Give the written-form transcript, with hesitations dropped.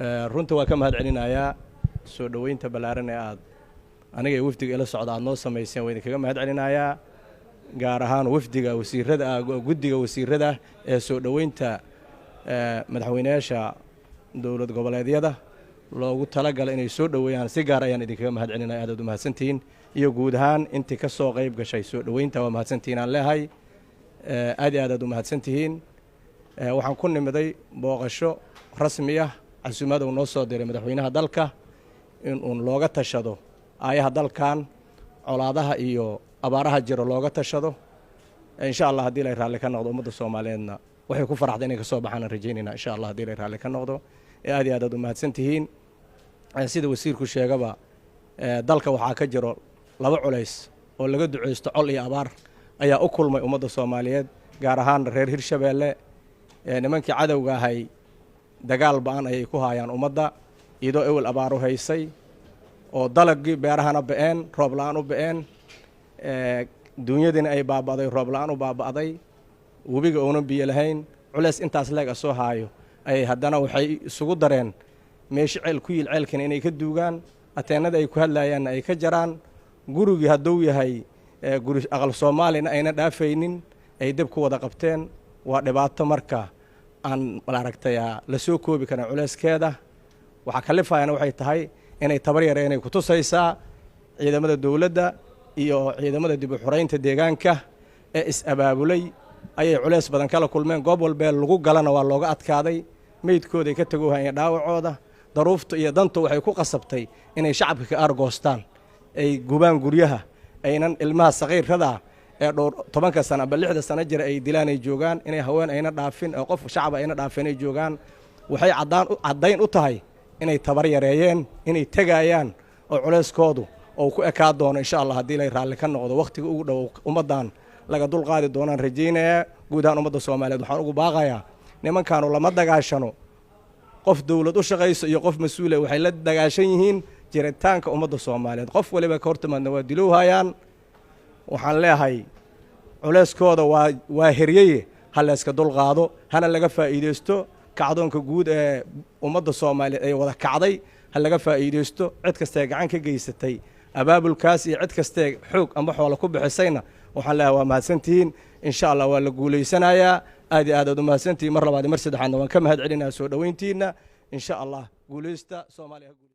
runtii waa ka mahad celinayaa soo dhaweynta balaaran ee aad aniga iyo wafdiga ila socda aad noo samayseen waan kaga mahad celinayaa gaar ahaan wafdiga wasiirada guddiga wasiirada ee soo dhaweynta madaxweynayaasha dawlad goboleedyada loogu talagalay inay soo dhaweeyaan si gaar ayaan idinkaga mahad celinayaa aad u mahadsantihiin iyo guud ahaan intii ka soo qayb gashay soo dhaweynta waa mahadsantihiin aan leeyahay aad u mahadsantihiin waxaan ku nimiday booqasho rasmi ah casuumada uu noo soo diray madaxweynaha dalka in uu looga tashado aayaha dalkan colaadaha iyo abaaraha jiro looga tashado insha Allah hadii la raalli ka noqdo ummadda Soomaaliyeedna waxay ku faraxday inay ka soo baxaan rajaynayna insha Allah hadii la raalli ka noqdo aad u mahadsantihiin sida wasiirku sheegaba dalka waxaa ka jiro laba culays oo laga duceysto col iyo abaar ayaa u kulmay ummadda Soomaaliyeed gaar ahaan reer Hirshabeelle nimankii cadawga ahay dagaal baan ay ku hayaan ummadda iyadoo awal abaar u haysay oo dalagii beerahana ba'een roob la'aan u ba'een dunyadina ay baaba'day roob la'aan u baaba'day webiga oo biyo lahayn culays intaas leeg soo haayo ay haddana waxay isugu dareen meesh ceel ku yil ceelkan inay ka duugaan ateenada ay ku hadlayaan ay ka jaraan gurigi hadduu yahay guri aqal Soomaalina ayna dhaafaynin ay dib ku wada qabteen waa dhibaato marka aan aragtaya la soo koobi karin culeyskeeda waxa kalifaayana waxay tahay inay tabar yar inay ku tusaysaa ciidamada dawladda iyo ciidamada dib u xoreynta deegaanka ee is abaabulay ayay culeys badan kala kulmeen goob walba lagu galana waa looga adkaaday meydkooda ay ka tagoohayeen dhaawacooda daruufta iyo dantu waxay ku qasabtay inay shacabka ka argoostaan ay gubaan guryaha aynan ilmaha saqiirada ee dhowr 10 sano aba 6 sano jira ay dilaan ay joogaan inay haween ayna dhaafin oo qof shacab ayna dhaafin ay joogaan waxay cadayn u tahay inay tabar yareeyeen inay tagayaan oo culeyskoodu oo ku ekaa doono insha Allah hadii la raalli ka noqdo waqtiga ugu dhow ummadan laga dul qaadi doonaan rajaynaya guud ahaan ummadda Soomaaliyeed waxaan ugu baaqayaa nimankan lama dagaashano qof dawlad u shaqeyso iyo qof mas'uul ah waxay la dagaashan yihiin jiritaanka ummadda Soomaaliyeed qof waliba ka hortimaadna waa diloohayaan waxaan leeyahay culeyskooda waa heriyay hal iska dul qaado hana laga faa'iideysto kacdoonka guud ee ummadda Soomaaliyeed ay wada kacday hal laga faa'iideysto cid kasta gacan ka geysatay abaabulkaas iyo cid kasta xoog ama xoolo ku bixisayna waxaan leeyahay waa mahadsantihiin insha Allah waa la guuleysanayaa aad u mahadsantihiin mar labaad mar saddexaad waan ka mahad celinayaa soo dhaweyntiina insha Allah guuleysta Soomaaliya